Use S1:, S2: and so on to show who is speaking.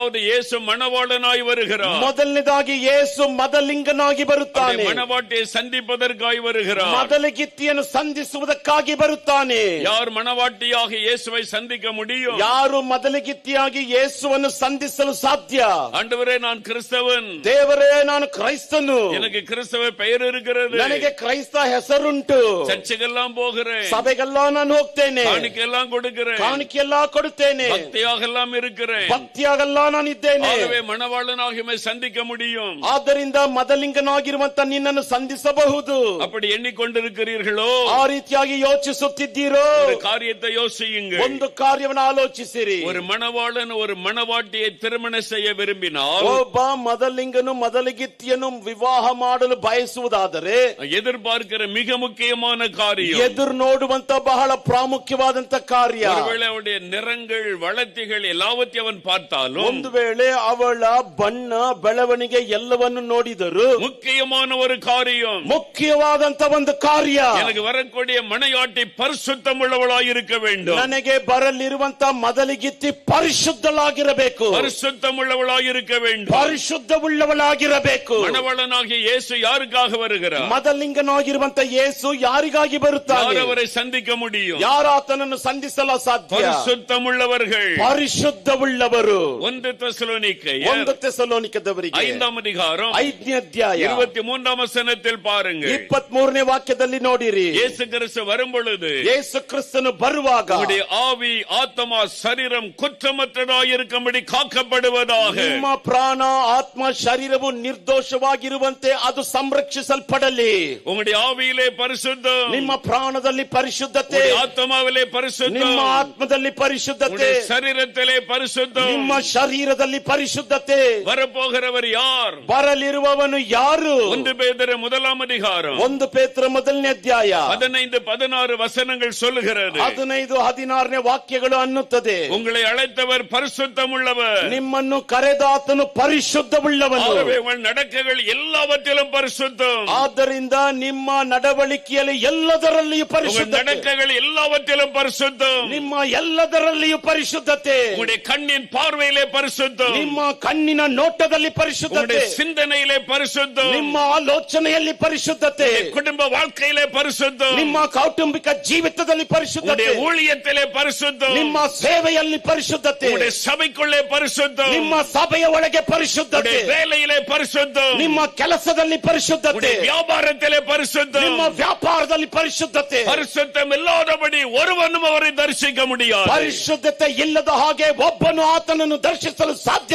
S1: ಯೇಸು ಮಣವಾಳನಾಗಿ வருகிறார்.
S2: ಮೊದಲನೇದಾಗಿ ಯೇಸು ಮದಲಿಂಗನಾಗಿ ಬರುತ್ತಾನೆ.
S1: ಮಣವಾಟಿயை சந்திப்பதற்காய் வருகிறார்.
S2: ಮದಲಗಿತ್ತಿಯನ್ನು ಸಂಧಿಸುವುದಕ್ಕಾಗಿ ಬರುತ್ತಾನೆ.
S1: ಯಾರು ಮಣವಾಟಿಯಾಗಿ ಯೇಸುவை சந்திக்க முடியும்?
S2: ಯಾರು ಮದಲಗಿತ್ತಿಯಾಗಿ ಯೇಸುವನ್ನು ಸಂಧಿಸಲು ಸಾಧ್ಯ?
S1: ஆண்டவரே நான் கிறிஸ்தவன்.
S2: ದೇವರೇ ನಾನು ಕ್ರೈಸ್ತನು.
S1: எனக்கு கிறிஸ்தவ பெயர் இருக்கிறது.
S2: ನನಗೆ ಕ್ರೈಸ್ತ ಹೆಸರುಂಟು.
S1: ಚರ್ಚೆಗೆல்லாம் போகிறேன்.
S2: ಸಭೆಗೆಲ್ಲ ನಾನು ಹೋಗ್ತೇನೆ.
S1: ಕಾಣಿಕೆல்லாம் கொடுக்கிறேன்.
S2: ಕಾಣಿಕೆಲ್ಲ ಕೊಡುತ್ತೇನೆ.
S1: ಭಕ್ತಿಯಾಗೆல்லாம் இருக்கிறேன்.
S2: ಭಕ್ತಿಯಾಗೆಲ್ಲ ನಾನು ಇದ್ದೇನೆ.
S1: ஆகவே மணவாளனாகி சந்திக்க முடியும்.
S2: ಆದ್ದರಿಂದ ಮದಲಿಂಗನಾಗಿರುವಂತ ನಿನ್ನನ್ನು ಸಂಧಿಸಬಹುದು.
S1: அப்படி எண்ணிக்கொண்டிருக்கிறீர்களோ?
S2: ಆ ರೀತಿಯಾಗಿ ಯೋಚಿಸುತ್ತಿದ್ದೀರೋ?
S1: ஒரு காரியத்தை யோசியுங்கள்.
S2: ಒಂದು ಕಾರ್ಯವನ್ನು ಆಲೋಚಿಸಿರಿ.
S1: ஒரு மணவாளன் ஒரு மணவாட்டியை திருமணம் செய்ய விரும்பினால்,
S2: ಒಬ್ಬ ಮದಲಿಂಗನು ಮದಲಗಿತ್ತಿಯನ್ನು ವಿವಾಹ ಮಾಡಲು ಬಯಸುವುದಾದರೆ
S1: எதிர்பார்க்கிற மிக முக்கியமான காரியம்,
S2: ಎದುರು ನೋಡುವಂತ ಬಹಳ ಪ್ರಾಮುಖ್ಯವಾದಂತ ಕಾರ್ಯ,
S1: ஒருவேளை அவருடைய நிறங்கள் வளர்த்திகள் எல்லாவற்றையும் அவன் பார்த்தாலும்,
S2: ಒಂದು ವೇಳೆ ಅವಳ ಬಣ್ಣ ಬೆಳವಣಿಗೆ ಎಲ್ಲವನ್ನು ನೋಡಿದರು,
S1: முக்கியமான ஒரு காரியம்,
S2: ಮುಖ್ಯವಾದಂತ ಒಂದು ಕಾರ್ಯ,
S1: எனக்கு வரக்கூடிய மனையாட்டி பரிசுத்தம் உள்ளவளாய் இருக்க வேண்டும்.
S2: ನನಗೆ ಬರಲಿರುವಂತ ಮದಲಿಗಿತ್ತಿ ಪರಿಶುದ್ಧಳಾಗಿರಬೇಕು.
S1: பரிசுத்தம் உள்ளவளாய் இருக்க வேண்டும்.
S2: ಪರಿಶುದ್ಧವುಳ್ಳವಳಾಗಿರಬೇಕು.
S1: மணவாளனாகிய இயேசு யாருக்காக வருகிறார்?
S2: ಮದಲಿಂಗನಾಗಿರುವಂತ ಯೇಸು ಯಾರಿಗಾಗಿ ಬರುತ್ತಾನೆ?
S1: அவரை சந்திக்க முடியும்?
S2: ಯಾರು ಆತನನ್ನು ಸಂಧಿಸಲು ಸಾಧ್ಯ?
S1: பரிசுத்தம் உள்ளவர்கள்,
S2: ಪರಿಶುದ್ಧವುಳ್ಳವರು.
S1: 1 தெசலோனிக்கேயர்
S2: 1 தெசಲೋನಿಕದವರಿಗೆ
S1: 5ாம் அதிகாரம்
S2: 5ನೇ ಅಧ್ಯಾಯ
S1: 23ாம் வசனத்தில் பாருங்கள்.
S2: 23ನೇ ವಾಕ್ಯದಲ್ಲಿ ನೋಡಿರಿ.
S1: இயேசு கிறிஸ்து வரும் பொழுது,
S2: ಯೇಸು ಕ್ರಿಸ್ತನು ಬರುವಾಗ
S1: உம்முடைய ஆவி ஆத்மா சரீரம் குற்றமற்றதாயிருக்கும்படி காக்கப்படுவதாக.
S2: ನಿಮ್ಮ ಪ್ರಾಣ ಆತ್ಮ ಶರೀರವು ನಿರ್ದೋಷವಾಗಿರುವಂತೆ ಅದು ಸಂರಕ್ಷಿಸಲ್ಪಡಲಿ.
S1: உம்முடைய ஆவியிலே பரிசுத்தம்,
S2: ನಿಮ್ಮ ಪ್ರಾಣದಲ್ಲಿ ಪರಿಶುದ್ಧತೆ,
S1: உம்முடைய ஆத்மாவிலே பரிசுத்தம்,
S2: ನಿಮ್ಮ ಆತ್ಮದಲ್ಲಿ ಪರಿಶುದ್ಧತೆ,
S1: உம்முடைய சரீரத்திலே பரிசுத்தம்.
S2: ನಿಮ್ಮ ಶರೀರದಲ್ಲಿ ಪರಿಶುದ್ಧತೆ.
S1: வரப்போகிறவர் யார்?
S2: ಬರಲಿರುವವನು ಯಾರು?
S1: 1 பேதுரு 1ாம் அதிகாரம்
S2: 1 ಪೇತ್ರ 1ನೇ ಅಧ್ಯಾಯ
S1: 15-16 வசனங்கள் சொல்லுகிறது.
S2: 15-16ನೇ ವಾಕ್ಯಗಳು ಅನ್ನುತ್ತದೆ,
S1: உங்களை அழைத்தவர் பரிசுத்தம் உள்ளவர்,
S2: ನಿಮ್ಮನ್ನು ಕರೆದಾತನು ಪರಿಶುದ್ಧವುಳ್ಳವನು.
S1: ஆகவே உங்கள் நடக்கைகள் எல்லாவற்றிலும் பரிசுத்தம்.
S2: ಆದ್ದರಿಂದ ನಿಮ್ಮ ನಡವಳಿಕೆಯಲ್ಲಿ ಎಲ್ಲದರಲ್ಲಿಯೂ
S1: உங்கள்
S2: ಪರಿಶುದ್ಧತೆ,
S1: நடக்கைகள் எல்லாவற்றிலும் பரிசுத்தம்.
S2: ನಿಮ್ಮ ಎಲ್ಲದರಲ್ಲಿಯೂ ಪರಿಶುದ್ಧತೆ,
S1: உங்களுடைய கண்ணின் பார்வையிலே பரிசுத்தம்,
S2: ನಿಮ್ಮ ಕಣ್ಣಿನ ನೋಟದಲ್ಲಿ ಪರಿಶುದ್ಧತೆ,
S1: உங்களுடைய சிந்தனையிலே பரிசுத்தம்,
S2: ನಿಮ್ಮ ಆಲೋಚನೆಯಲ್ಲಿ ಪರಿಶುದ್ಧತೆ,
S1: குடும்ப வாழ்க்கையிலே பரிசுத்தம்,
S2: ನಿಮ್ಮ ಕೌಟುಂಬಿಕ ಜೀವಿತದಲ್ಲಿ ಪರಿಶುದ್ಧತೆ,
S1: உங்களுடைய ஊழியத்திலே பரிசுத்தம்,
S2: ನಿಮ್ಮ ಸೇವೆಯಲ್ಲಿ ಪರಿಶುದ್ಧತೆ,
S1: உங்களுடைய சபைக்குள்ளே பரிசுத்தம்,
S2: ನಿಮ್ಮ ಸಭೆಯ ಒಳಗೆ ಪರಿಶುದ್ಧತೆ,
S1: உங்களுடைய வேலையிலே பரிசுத்தம்,
S2: ನಿಮ್ಮ ಕೆಲಸದಲ್ಲಿ ಪರಿಶುದ್ಧತೆ,
S1: உங்களுடைய வியாபாரத்திலே பரிசுத்தம்.
S2: ನಿಮ್ಮ ವ್ಯಾಪಾರದಲ್ಲಿ ಪರಿಶುದ್ಧತೆ.
S1: பரிசுத்தம் இல்லாதபடி ஒருவனும் அவரை தரிசிக்க முடியாது.
S2: ಪರಿಶುದ್ಧತೆ ಇಲ್ಲದ ಹಾಗೆ ಒಬ್ಬನು ಆತನನ್ನು ದರ್ಶಿಸಲು ಸಾಧ್ಯ